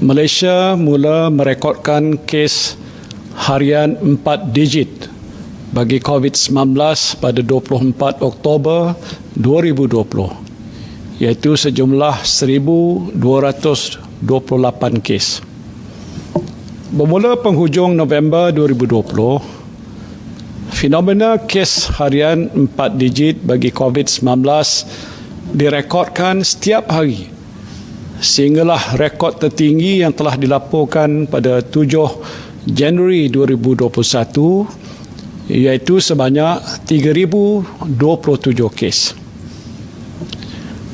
Malaysia mula merekodkan kes harian 4 digit bagi COVID-19 pada 24 Oktober 2020, iaitu sejumlah 1,228 kes. Bermula penghujung November 2020, fenomena kes harian 4 digit bagi COVID-19 direkodkan setiap hari sehinggalah rekod tertinggi yang telah dilaporkan pada 7 Januari 2021 iaitu sebanyak 3,027 kes.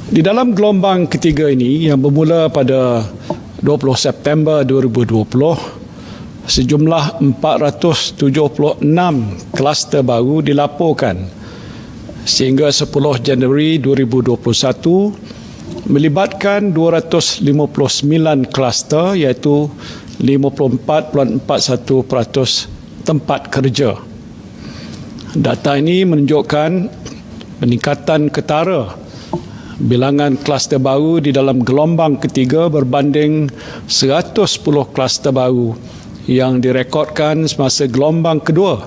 Di dalam gelombang ketiga ini yang bermula pada 20 September 2020, sejumlah 476 kluster baru dilaporkan sehingga 10 Januari 2021 melibatkan 259 kluster iaitu 54.41% tempat kerja. Data ini menunjukkan peningkatan ketara bilangan kluster baru di dalam gelombang ketiga berbanding 110 kluster baru yang direkodkan semasa gelombang kedua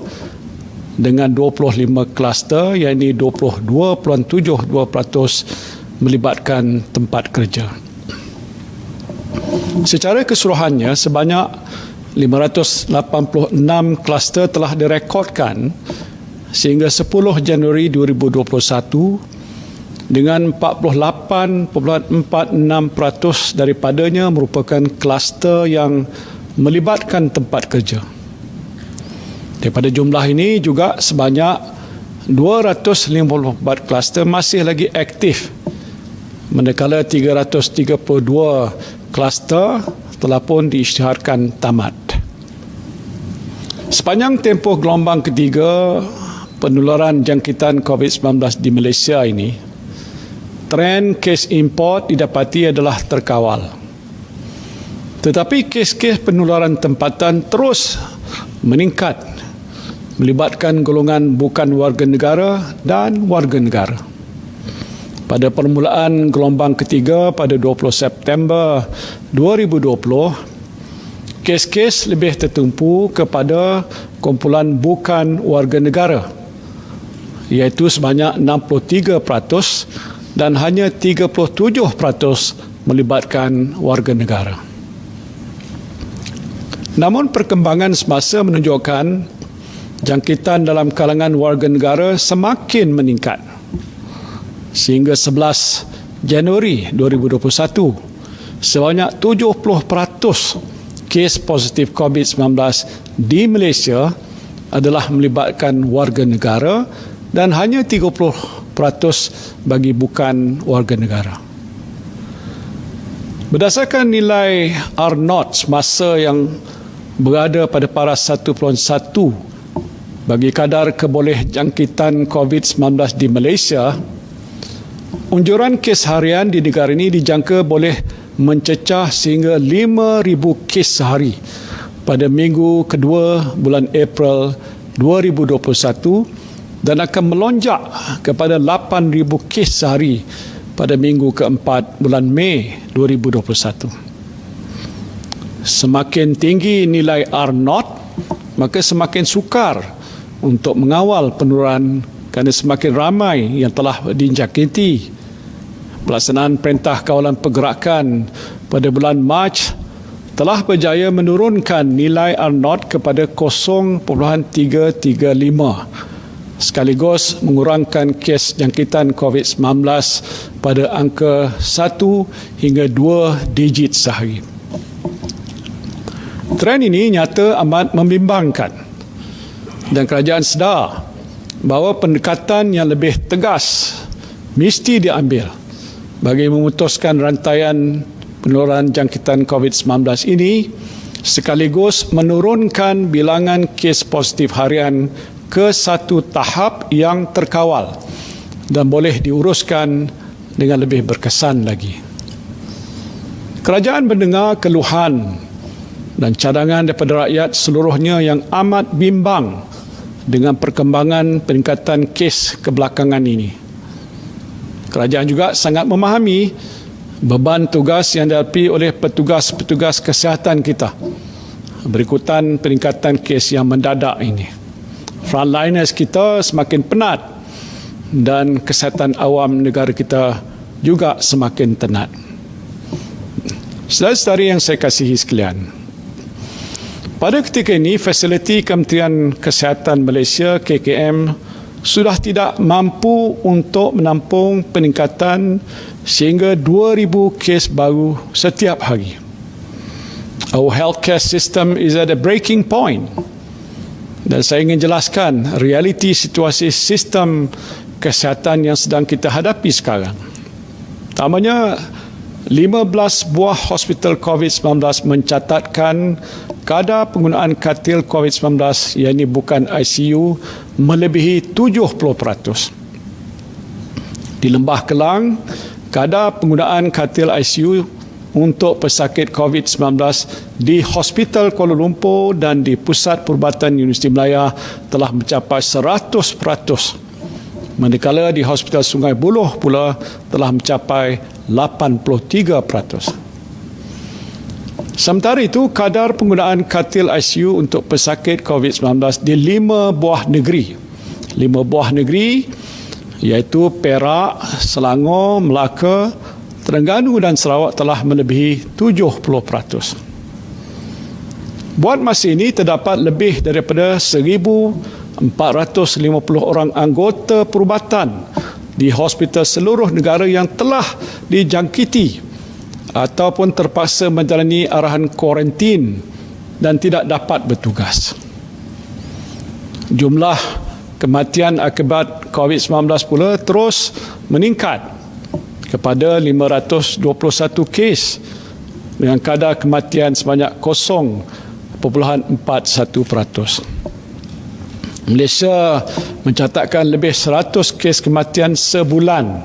dengan 25 kluster iaitu 22.72% melibatkan tempat kerja. Secara keseluruhannya sebanyak 586 kluster telah direkodkan sehingga 10 Januari 2021 dengan 48.46% daripadanya merupakan kluster yang melibatkan tempat kerja. Daripada jumlah ini juga sebanyak 254 kluster masih lagi aktif, manakala 332 kluster telah pun diisytiharkan tamat. Sepanjang tempoh gelombang ketiga penularan jangkitan COVID-19 di Malaysia ini, trend kes import didapati adalah terkawal. Tetapi kes-kes penularan tempatan terus meningkat, melibatkan golongan bukan warga negara dan warga negara. Pada permulaan gelombang ketiga pada 20 September 2020, kes-kes lebih tertumpu kepada kumpulan bukan warga negara, iaitu sebanyak 63% dan hanya 37% melibatkan warga negara. Namun perkembangan semasa menunjukkan jangkitan dalam kalangan warga negara semakin meningkat. Sehingga 11 Januari 2021, sebanyak 70% kes positif COVID-19 di Malaysia adalah melibatkan warga negara dan hanya 30% bagi bukan warga negara. Berdasarkan nilai R0 semasa yang berada pada paras 1.1 bagi kadar keboleh jangkitan COVID-19 di Malaysia, unjuran kes harian di negara ini dijangka boleh mencecah sehingga 5,000 kes sehari pada minggu kedua bulan April 2021 dan akan melonjak kepada 8,000 kes sehari pada minggu keempat bulan Mei 2021. Semakin tinggi nilai R0, maka semakin sukar untuk mengawal penularan kerana semakin ramai yang telah dijangkiti. Pelaksanaan Perintah Kawalan Pergerakan pada bulan Mac telah berjaya menurunkan nilai R0 kepada 0.335 sekaligus mengurangkan kes jangkitan COVID-19 pada angka 1 hingga 2 digit sehari. Trend ini nyata amat membimbangkan dan kerajaan sedar bahawa pendekatan yang lebih tegas mesti diambil bagi memutuskan rantaian penularan jangkitan COVID-19 ini sekaligus menurunkan bilangan kes positif harian ke satu tahap yang terkawal dan boleh diuruskan dengan lebih berkesan lagi. Kerajaan mendengar keluhan dan cadangan daripada rakyat seluruhnya yang amat bimbang dengan perkembangan peningkatan kes kebelakangan ini. Kerajaan juga sangat memahami beban tugas yang dihadapi oleh petugas-petugas kesihatan kita berikutan peningkatan kes yang mendadak ini. Frontliners kita semakin penat dan kesihatan awam negara kita juga semakin tenat. Saudara-saudari yang saya kasihi sekalian, pada ketika ini fasiliti Kementerian Kesihatan Malaysia KKM sudah tidak mampu untuk menampung peningkatan sehingga 2,000 kes baru setiap hari. Our healthcare system is at a breaking point. Dan saya ingin jelaskan realiti situasi sistem kesihatan yang sedang kita hadapi sekarang. Pertamanya, 15 buah hospital COVID-19 mencatatkan kadar penggunaan katil COVID-19 yang ini bukan ICU melebihi 70%. Di Lembah Kelang, kadar penggunaan katil ICU untuk pesakit COVID-19 di Hospital Kuala Lumpur dan di Pusat Perubatan Universiti Melaya telah mencapai 100%. Manakala di Hospital Sungai Buloh pula telah mencapai 83%. Sementara itu, kadar penggunaan katil ICU untuk pesakit COVID-19 di 5 buah negeri. 5 buah negeri iaitu Perak, Selangor, Melaka, Terengganu dan Sarawak telah melebihi 70%. Buat masa ini terdapat lebih daripada 1,450 orang anggota perubatan di hospital seluruh negara yang telah dijangkiti ataupun terpaksa menjalani arahan kuarantin dan tidak dapat bertugas. Jumlah kematian akibat COVID-19 pula terus meningkat kepada 521 kes dengan kadar kematian sebanyak 0.41%. Malaysia mencatatkan lebih 100 kes kematian sebulan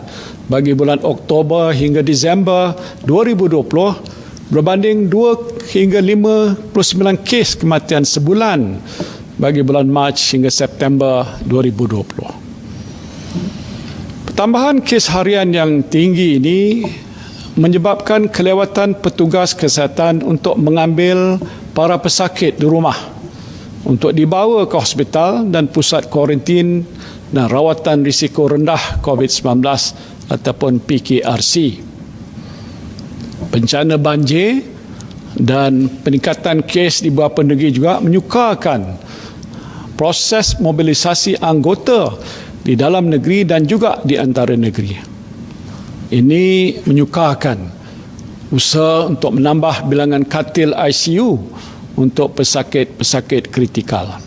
bagi bulan Oktober hingga Disember 2020 berbanding 2 hingga 59 kes kematian sebulan bagi bulan Mac hingga September 2020. Pertambahan kes harian yang tinggi ini menyebabkan kelewatan petugas kesihatan untuk mengambil para pesakit di rumah untuk dibawa ke hospital dan pusat kuarantin dan rawatan risiko rendah COVID-19 ataupun PKRC. Bencana banjir dan peningkatan kes di beberapa negeri juga menyukarkan proses mobilisasi anggota di dalam negeri dan juga di antara negeri. Ini menyukarkan usaha untuk menambah bilangan katil ICU untuk pesakit-pesakit kritikal.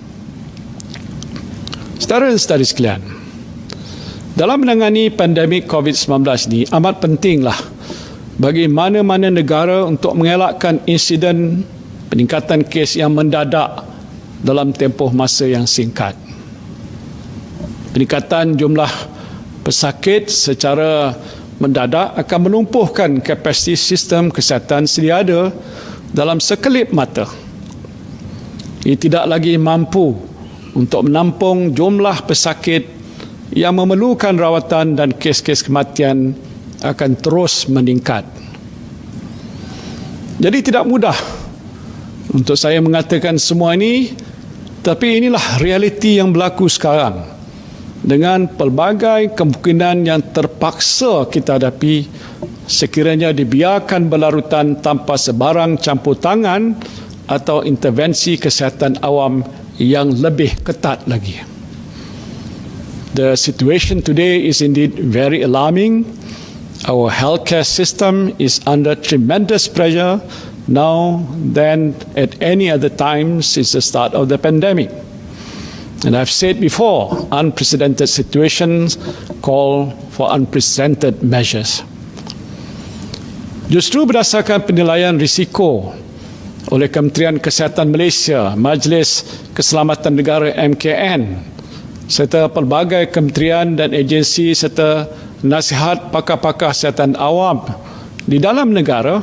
Saudara-saudari sekalian, dalam menangani pandemik COVID-19 ini amat pentinglah bagi mana-mana negara untuk mengelakkan insiden peningkatan kes yang mendadak dalam tempoh masa yang singkat. Peningkatan jumlah pesakit secara mendadak akan melumpuhkan kapasiti sistem kesihatan sedia ada dalam sekelip mata. Ia tidak lagi mampu untuk menampung jumlah pesakit yang memerlukan rawatan dan kes-kes kematian akan terus meningkat. Jadi tidak mudah untuk saya mengatakan semua ini, tapi inilah realiti yang berlaku sekarang. Dengan pelbagai kemungkinan yang terpaksa kita hadapi sekiranya dibiarkan berlarutan tanpa sebarang campur tangan atau intervensi kesihatan awam yang lebih ketat lagi. The situation today is indeed very alarming. Our healthcare system is under tremendous pressure now than at any other time since the start of the pandemic. And I've said before, unprecedented situations call for unprecedented measures. Justru berdasarkan penilaian risiko oleh Kementerian Kesihatan Malaysia, Majlis Keselamatan Negara MKN, serta pelbagai kementerian dan agensi serta nasihat pakar-pakar kesihatan awam di dalam negara,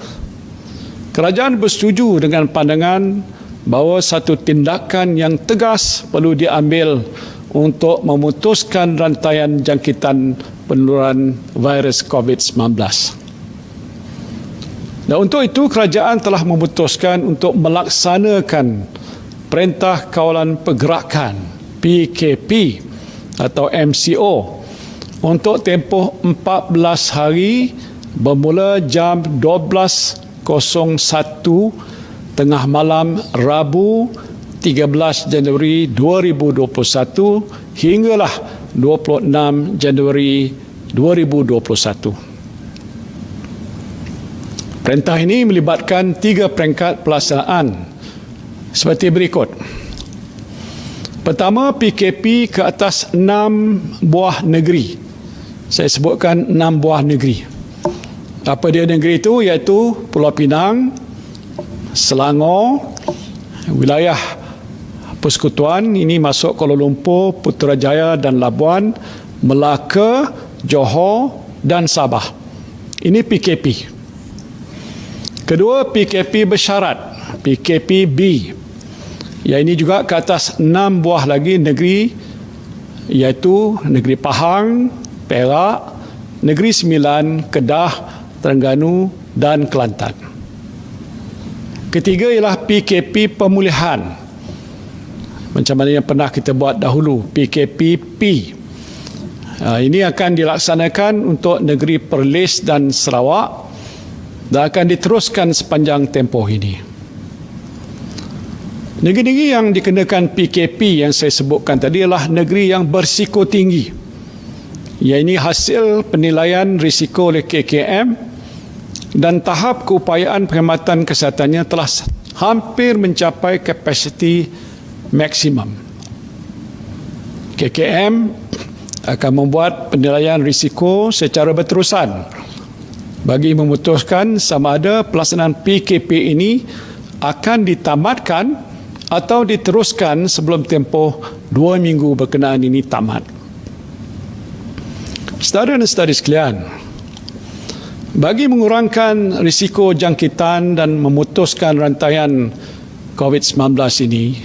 kerajaan bersetuju dengan pandangan bahawa satu tindakan yang tegas perlu diambil untuk memutuskan rantaian jangkitan penularan virus COVID-19. Dan untuk itu kerajaan telah memutuskan untuk melaksanakan Perintah Kawalan Pergerakan PKP atau MCO untuk tempoh 14 hari bermula jam 12.01 tengah malam Rabu 13 Januari 2021 hinggalah 26 Januari 2021. Perintah ini melibatkan 3 peringkat pelaksanaan seperti berikut. Pertama, PKP ke atas 6 buah negeri. Saya sebutkan 6 buah negeri. Apa dia negeri itu? Iaitu Pulau Pinang, Selangor, wilayah Persekutuan, ini masuk Kuala Lumpur, Putrajaya dan Labuan, Melaka, Johor dan Sabah. Ini PKP. Kedua, PKP bersyarat, PKP-B. Yang ini juga ke atas 6 buah lagi negeri, iaitu Negeri Pahang, Perak, Negeri Sembilan, Kedah, Terengganu dan Kelantan. Ketiga ialah PKP pemulihan. Macam mana yang pernah kita buat dahulu, PKP-P. Ini akan dilaksanakan untuk negeri Perlis dan Sarawak dan akan diteruskan sepanjang tempoh ini. Negeri-negeri yang dikenakan PKP yang saya sebutkan tadi adalah negeri yang berisiko tinggi. Yang ini hasil penilaian risiko oleh KKM dan tahap keupayaan perkhidmatan kesehatannya telah hampir mencapai kapasiti maksimum. KKM akan membuat penilaian risiko secara berterusan bagi memutuskan sama ada pelaksanaan PKP ini akan ditamatkan atau diteruskan sebelum tempoh 2 minggu berkenaan ini tamat. Saudara dan saudari sekalian, bagi mengurangkan risiko jangkitan dan memutuskan rantaian COVID-19 ini,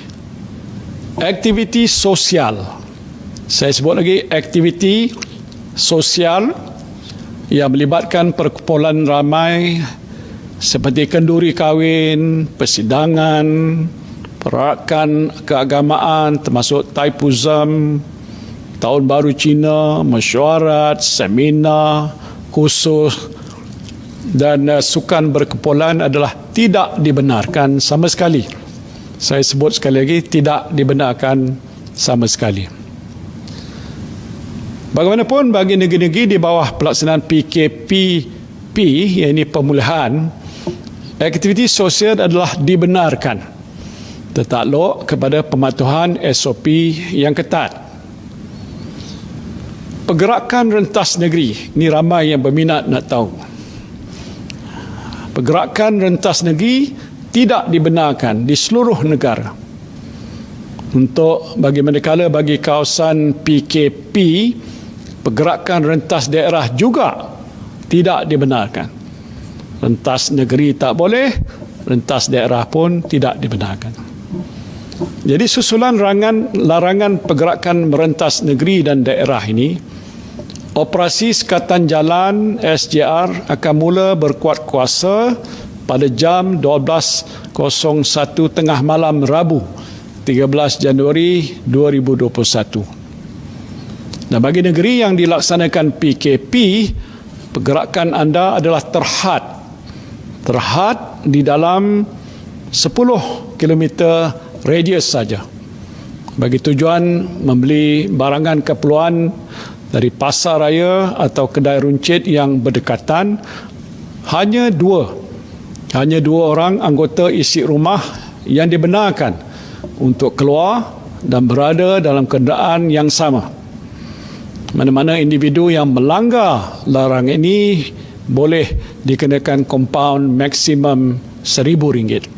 aktiviti sosial, saya sebut lagi aktiviti sosial yang melibatkan perkumpulan ramai seperti kenduri kahwin, persidangan, perarakan keagamaan termasuk Taipusam, Tahun Baru Cina, mesyuarat, seminar, khusus dan sukan berkumpulan adalah tidak dibenarkan sama sekali. Saya sebut sekali lagi, tidak dibenarkan sama sekali. Bagaimanapun bagi negeri-negeri di bawah pelaksanaan PKP-P, iaitu pemulihan, aktiviti sosial adalah dibenarkan tertakluk kepada pematuhan SOP yang ketat. Pergerakan rentas negeri, ini ramai yang berminat nak tahu. Pergerakan rentas negeri tidak dibenarkan di seluruh negara. Untuk bagi manakala bagi kawasan PKP, pergerakan rentas daerah juga tidak dibenarkan. Rentas negeri tak boleh, rentas daerah pun tidak dibenarkan. Jadi susulan larangan pergerakan merentas negeri dan daerah ini, operasi sekatan jalan SJR akan mula berkuat kuasa pada jam 12.01 tengah malam Rabu 13 Januari 2021. Dan bagi negeri yang dilaksanakan PKP, pergerakan anda adalah terhad di dalam 10 km radius saja. Bagi tujuan membeli barangan keperluan dari pasar raya atau kedai runcit yang berdekatan, hanya dua orang anggota isi rumah yang dibenarkan untuk keluar dan berada dalam kenderaan yang sama. Mana-mana individu yang melanggar larangan ini boleh dikenakan kompaun maksimum RM1,000.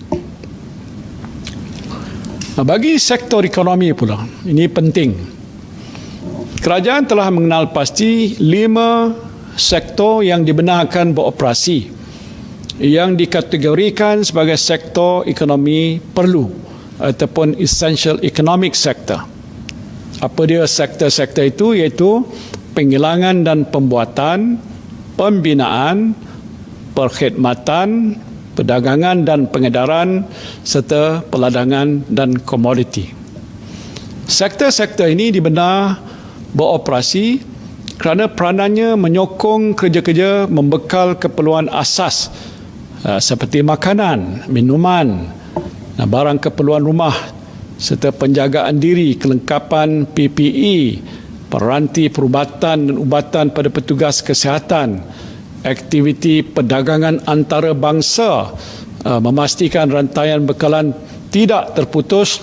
Bagi sektor ekonomi pula, ini penting. Kerajaan telah mengenal pasti 5 sektor yang dibenarkan beroperasi yang dikategorikan sebagai sektor ekonomi perlu ataupun essential economic sector. Apa dia sektor-sektor itu? Iaitu penghilangan dan pembuatan, pembinaan, perkhidmatan, perdagangan dan pengedaran serta peladangan dan komoditi. Sektor-sektor ini dibenar beroperasi kerana peranannya menyokong kerja-kerja membekal keperluan asas seperti makanan, minuman, barang keperluan rumah serta penjagaan diri, kelengkapan PPE, peranti perubatan dan ubatan pada petugas kesihatan, aktiviti perdagangan antarabangsa, memastikan rantaian bekalan tidak terputus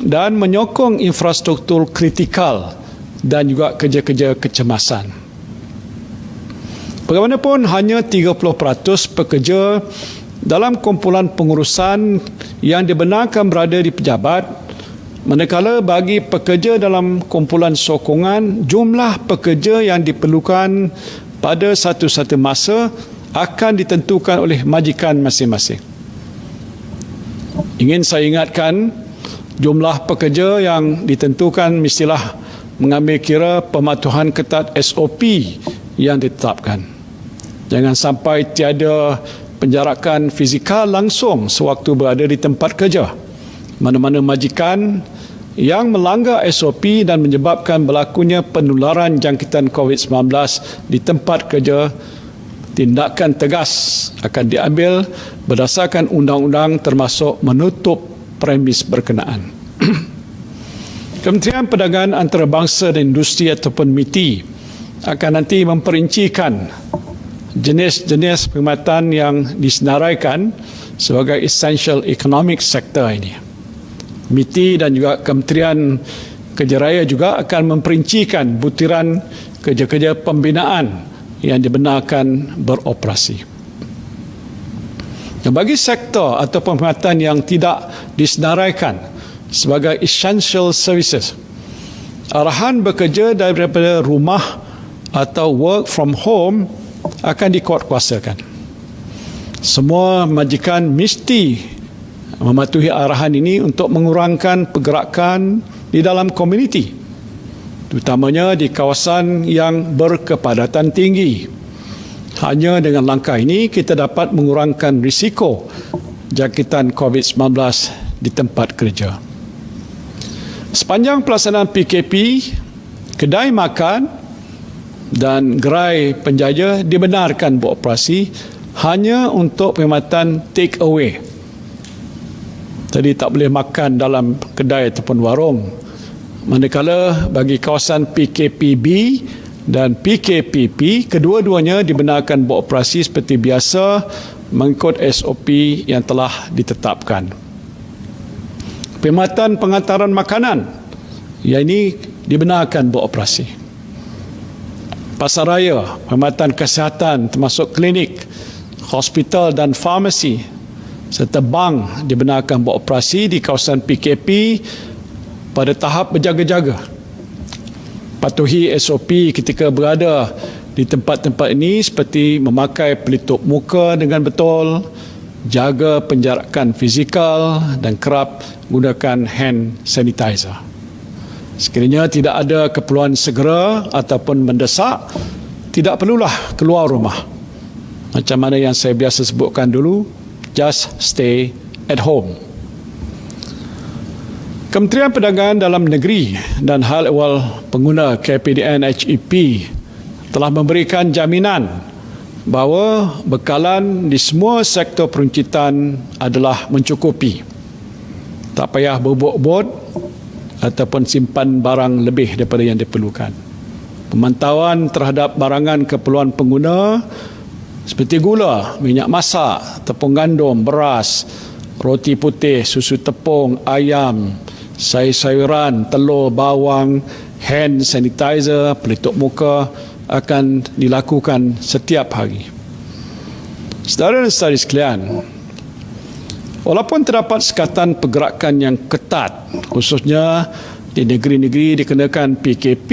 dan menyokong infrastruktur kritikal dan juga kerja-kerja kecemasan. Bagaimanapun, hanya 30% pekerja dalam kumpulan pengurusan yang dibenarkan berada di pejabat, manakala bagi pekerja dalam kumpulan sokongan, jumlah pekerja yang diperlukan pada satu-satu masa akan ditentukan oleh majikan masing-masing. Ingin saya ingatkan, jumlah pekerja yang ditentukan mestilah mengambil kira pematuhan ketat SOP yang ditetapkan. Jangan sampai tiada penjarakan fizikal langsung sewaktu berada di tempat kerja. Mana-mana majikan yang melanggar SOP dan menyebabkan berlakunya penularan jangkitan COVID-19 di tempat kerja, tindakan tegas akan diambil berdasarkan undang-undang termasuk menutup premis berkenaan. Kementerian Perdagangan Antarabangsa dan Industri ataupun MITI akan nanti memperincikan jenis-jenis perkhidmatan yang disenaraikan sebagai essential economic sector ini. MITI dan juga Kementerian Kerja Raya juga akan memperincikan butiran kerja-kerja pembinaan yang dibenarkan beroperasi. Dan bagi sektor atau perkhidmatan yang tidak disenaraikan sebagai essential services, arahan bekerja daripada rumah atau work from home akan dikuatkuasakan. Semua majikan mesti mematuhi arahan ini untuk mengurangkan pergerakan di dalam komuniti, terutamanya di kawasan yang berkepadatan tinggi. Hanya dengan langkah ini kita dapat mengurangkan risiko jangkitan COVID-19 di tempat kerja. Sepanjang pelaksanaan PKP, kedai makan dan gerai penjaja dibenarkan beroperasi hanya untuk perkhidmatan take away. Jadi tak boleh makan dalam kedai ataupun warung. Manakala bagi kawasan PKPB dan PKPP, kedua-duanya dibenarkan beroperasi seperti biasa mengikut SOP yang telah ditetapkan. Perkhidmatan pengantaran makanan, yang ini dibenarkan beroperasi. Pasar raya, perkhidmatan kesihatan termasuk klinik, hospital dan farmasi serta bank dibenarkan beroperasi di kawasan PKP pada tahap berjaga-jaga. Patuhi SOP ketika berada di tempat-tempat ini seperti memakai pelitup muka dengan betul, jaga penjarakan fizikal dan kerap gunakan hand sanitizer. Sekiranya tidak ada keperluan segera ataupun mendesak, tidak perlulah keluar rumah. Macam mana yang saya biasa sebutkan dulu, just stay at home. Kementerian Perdagangan Dalam Negeri dan Hal Ehwal Pengguna KPDN HEP telah memberikan jaminan bahawa bekalan di semua sektor peruncitan adalah mencukupi. Tak payah berbot-bot ataupun simpan barang lebih daripada yang diperlukan. Pemantauan terhadap barangan keperluan pengguna seperti gula, minyak masak, tepung gandum, beras, roti putih, susu tepung, ayam, sayur-sayuran, telur, bawang, hand sanitizer, pelitup muka akan dilakukan setiap hari. Saudara dan saudari sekalian, walaupun terdapat sekatan pergerakan yang ketat, khususnya di negeri-negeri dikenakan PKP,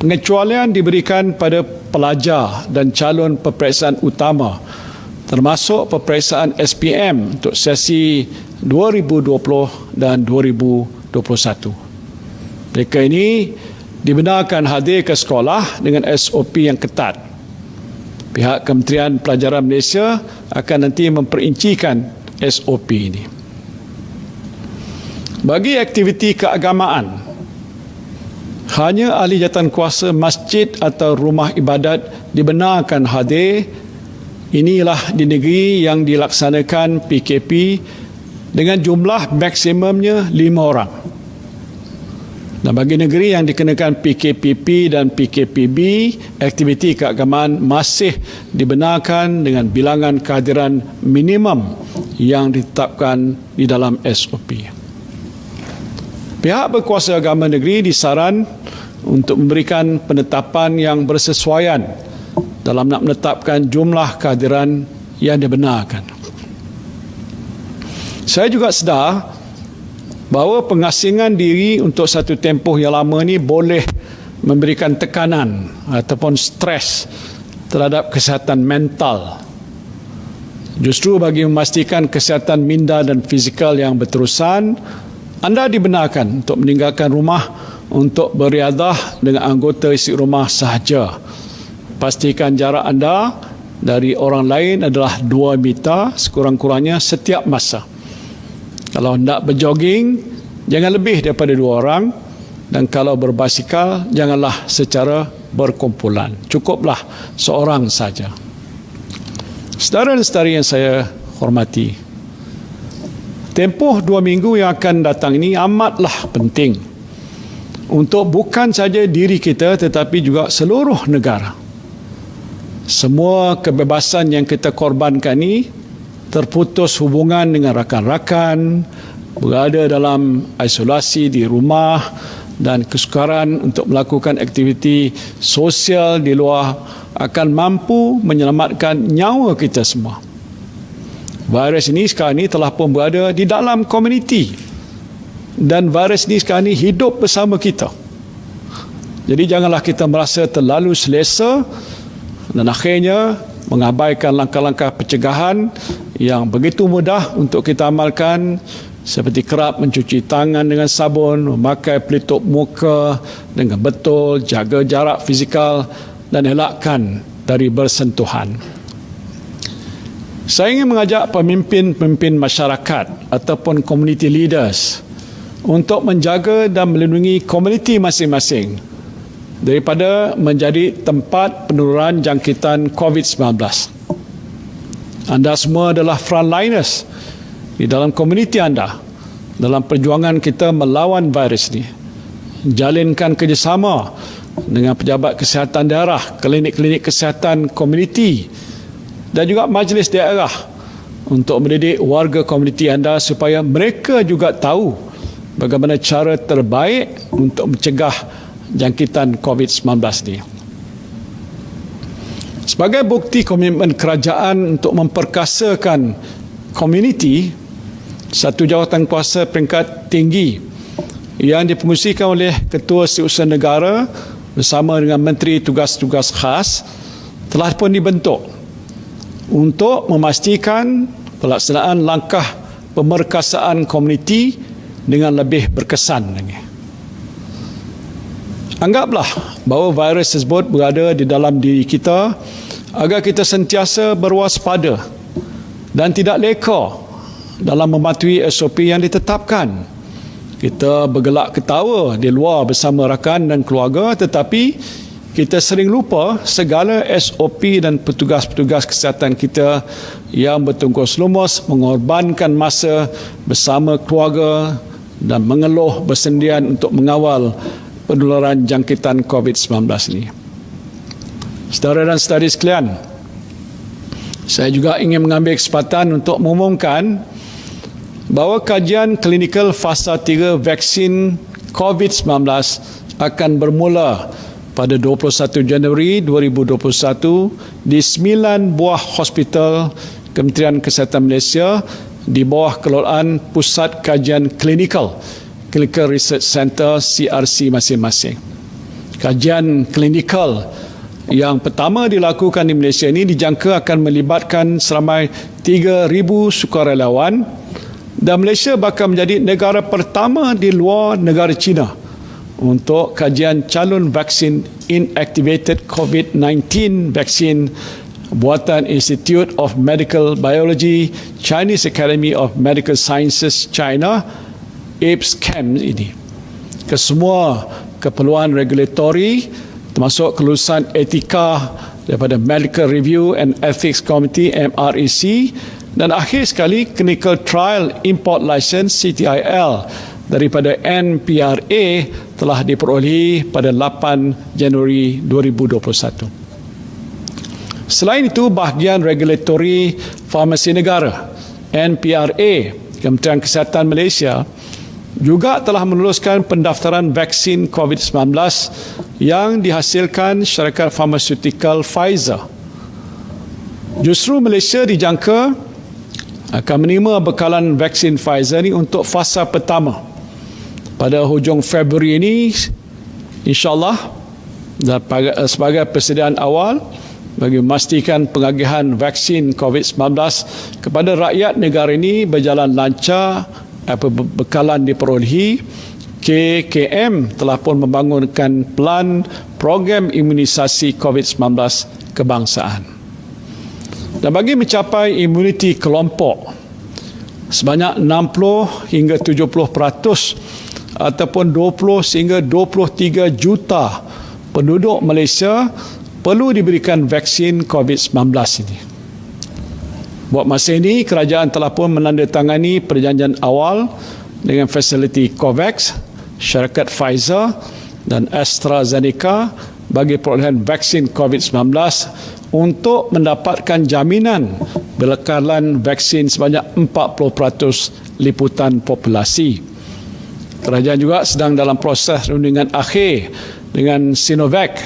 pengecualian diberikan pada pelajar dan calon peperiksaan utama, termasuk peperiksaan SPM untuk sesi 2020 dan 2021. Mereka ini dibenarkan hadir ke sekolah dengan SOP yang ketat. Pihak Kementerian Pelajaran Malaysia akan nanti memperincikan SOP ini. Bagi aktiviti keagamaan, hanya ahli jawatankuasa masjid atau rumah ibadat dibenarkan hadir. Inilah di negeri yang dilaksanakan PKP dengan jumlah maksimumnya 5 orang. Dan bagi negeri yang dikenakan PKPP dan PKPB, aktiviti keagamaan masih dibenarkan dengan bilangan kehadiran minimum yang ditetapkan di dalam SOP. Pihak berkuasa agama negeri disaran untuk memberikan penetapan yang bersesuaian dalam nak menetapkan jumlah kehadiran yang dibenarkan. Saya juga sedar bahawa pengasingan diri untuk satu tempoh yang lama ini boleh memberikan tekanan ataupun stres terhadap kesihatan mental. Justru bagi memastikan kesihatan minda dan fizikal yang berterusan, anda dibenarkan untuk meninggalkan rumah untuk beriadah dengan anggota isi rumah sahaja. Pastikan jarak anda dari orang lain adalah 2 meter sekurang-kurangnya setiap masa. Kalau hendak berjoging, jangan lebih daripada 2 orang. Dan kalau berbasikal, janganlah secara berkumpulan. Cukuplah seorang saja. Saudara dan saudari yang saya hormati, tempoh 2 minggu yang akan datang ini amatlah penting untuk bukan saja diri kita tetapi juga seluruh negara. Semua kebebasan yang kita korbankan ini terputus hubungan dengan rakan-rakan, berada dalam isolasi di rumah dan kesukaran untuk melakukan aktiviti sosial di luar akan mampu menyelamatkan nyawa kita semua. Virus ini sekarang ini telah pun berada di dalam komuniti dan virus ini sekarang ini hidup bersama kita. Jadi janganlah kita merasa terlalu selesa dan akhirnya mengabaikan langkah-langkah pencegahan yang begitu mudah untuk kita amalkan, seperti kerap mencuci tangan dengan sabun, memakai pelitup muka dengan betul, jaga jarak fizikal dan elakkan dari bersentuhan. Saya ingin mengajak pemimpin-pemimpin masyarakat ataupun community leaders untuk menjaga dan melindungi komuniti masing-masing daripada menjadi tempat penurunan jangkitan COVID-19. Anda semua adalah frontliners di dalam komuniti anda dalam perjuangan kita melawan virus ini. Jalinkan kerjasama dengan pejabat kesihatan daerah, klinik-klinik kesihatan komuniti dan juga majlis daerah untuk mendidik warga komuniti anda supaya mereka juga tahu bagaimana cara terbaik untuk mencegah jangkitan COVID-19 ini. Sebagai bukti komitmen kerajaan untuk memperkasakan komuniti, satu jawatankuasa peringkat tinggi yang dipengerusikan oleh Ketua Setiausaha Negara bersama dengan Menteri Tugas-Tugas Khas telah pun dibentuk untuk memastikan pelaksanaan langkah pemerkasaan komuniti dengan lebih berkesan lagi. Anggaplah bahawa virus tersebut berada di dalam diri kita agar kita sentiasa berwaspada dan tidak leka dalam mematuhi SOP yang ditetapkan. Kita bergelak ketawa di luar bersama rakan dan keluarga, tetapi kita sering lupa segala SOP dan petugas-petugas kesihatan kita yang bertungkus lumus mengorbankan masa bersama keluarga dan mengeluh bersendirian untuk mengawal penularan jangkitan COVID-19 ini. Saudara dan saudari sekalian, saya juga ingin mengambil kesempatan untuk mengumumkan bahawa kajian klinikal fasa 3 vaksin COVID-19 akan bermula pada 21 Januari 2021 di 9 buah hospital Kementerian Kesihatan Malaysia di bawah kelolaan Pusat Kajian Klinikal Clinical Research Center CRC masing-masing. Kajian klinikal yang pertama dilakukan di Malaysia ini dijangka akan melibatkan seramai 3,000 sukarelawan dan Malaysia bakal menjadi negara pertama di luar negara China untuk kajian calon vaksin inactivated COVID-19 vaksin buatan Institute of Medical Biology, Chinese Academy of Medical Sciences China, APSCAM ini. Kesemua keperluan regulatory termasuk kelulusan etika daripada Medical Review and Ethics Committee MREC, dan akhir sekali Clinical Trial Import License CTIL daripada NPRA telah diperolehi pada 8 Januari 2021. Selain itu, bahagian regulatory farmasi negara NPRA, Kementerian Kesihatan Malaysia, juga telah meluluskan pendaftaran vaksin COVID-19 yang dihasilkan syarikat farmaseutical Pfizer. Justru Malaysia dijangka akan menerima bekalan vaksin Pfizer ini untuk fasa pertama pada hujung Februari ini, insyaAllah, dan sebagai persediaan awal bagi memastikan pengagihan vaksin COVID-19 kepada rakyat negara ini berjalan lancar. Bekalan diperolehi, KKM telah pun membangunkan pelan program imunisasi COVID-19 kebangsaan. Dan bagi mencapai imuniti kelompok, sebanyak 60 hingga 70% ataupun 20 sehingga 23 juta penduduk Malaysia perlu diberikan vaksin COVID-19 ini. Buat masa ini, kerajaan telah pun menandatangani perjanjian awal dengan fasiliti COVAX, syarikat Pfizer dan AstraZeneca bagi perolehan vaksin COVID-19 untuk mendapatkan jaminan bekalan vaksin sebanyak 40% liputan populasi. Kerajaan juga sedang dalam proses rundingan akhir dengan Sinovac,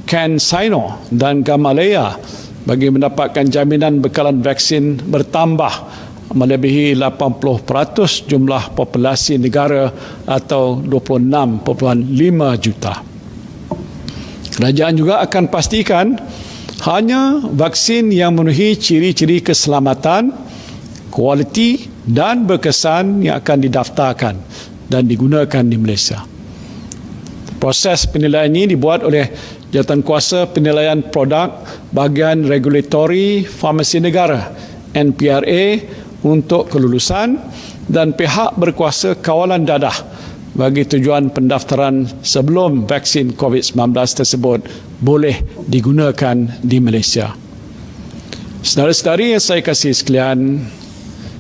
CanSino dan Gamaleya bagi mendapatkan jaminan bekalan vaksin bertambah melebihi 80% jumlah populasi negara atau 26.5 juta. Kerajaan juga akan pastikan hanya vaksin yang memenuhi ciri-ciri keselamatan, kualiti dan berkesan yang akan didaftarkan dan digunakan di Malaysia. Proses penilaian ini dibuat oleh Jawatankuasa Penilaian Produk Bahagian Regulatory Farmasi Negara NPRA untuk kelulusan dan pihak berkuasa kawalan dadah bagi tujuan pendaftaran sebelum vaksin COVID-19 tersebut boleh digunakan di Malaysia. Saudara-saudari yang saya kasih sekalian,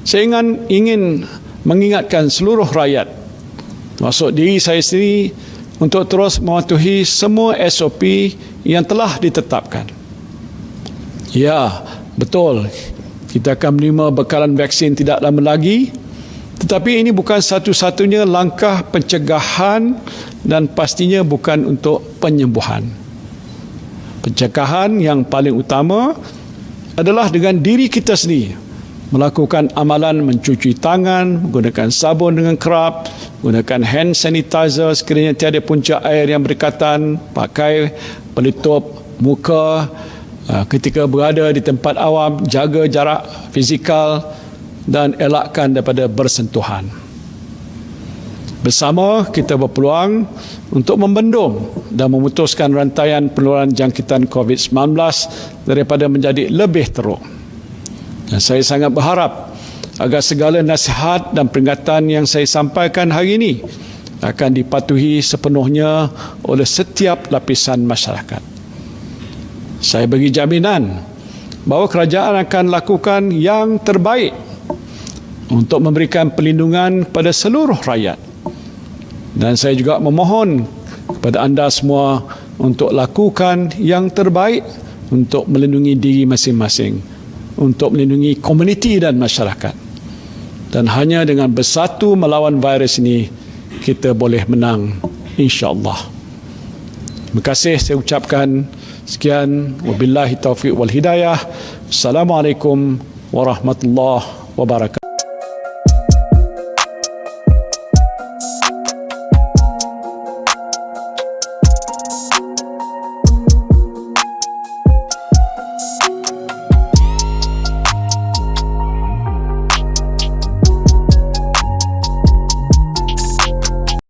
saya ingin mengingatkan seluruh rakyat, termasuk diri saya sendiri, untuk terus mematuhi semua SOP yang telah ditetapkan. Ya, betul, kita akan menerima bekalan vaksin tidak lama lagi, tetapi ini bukan satu-satunya langkah pencegahan dan pastinya bukan untuk penyembuhan. Pencegahan yang paling utama adalah dengan diri kita sendiri, melakukan amalan mencuci tangan, menggunakan sabun dengan kerap, gunakan hand sanitizer sekiranya tiada punca air yang berdekatan, pakai pelitup muka ketika berada di tempat awam, jaga jarak fizikal dan elakkan daripada bersentuhan. Bersama kita berpeluang untuk membendung dan memutuskan rantaian penularan jangkitan COVID-19 daripada menjadi lebih teruk. Dan saya sangat berharap agar segala nasihat dan peringatan yang saya sampaikan hari ini akan dipatuhi sepenuhnya oleh setiap lapisan masyarakat. Saya bagi jaminan bahawa kerajaan akan lakukan yang terbaik untuk memberikan perlindungan kepada seluruh rakyat. Dan saya juga memohon kepada anda semua untuk lakukan yang terbaik untuk melindungi diri masing-masing, untuk melindungi komuniti dan masyarakat. Dan hanya dengan bersatu melawan virus ini, kita boleh menang, insya-Allah. Terima kasih saya ucapkan. Sekian, wabillahi taufiq wal hidayah. Assalamualaikum warahmatullahi wabarakatuh.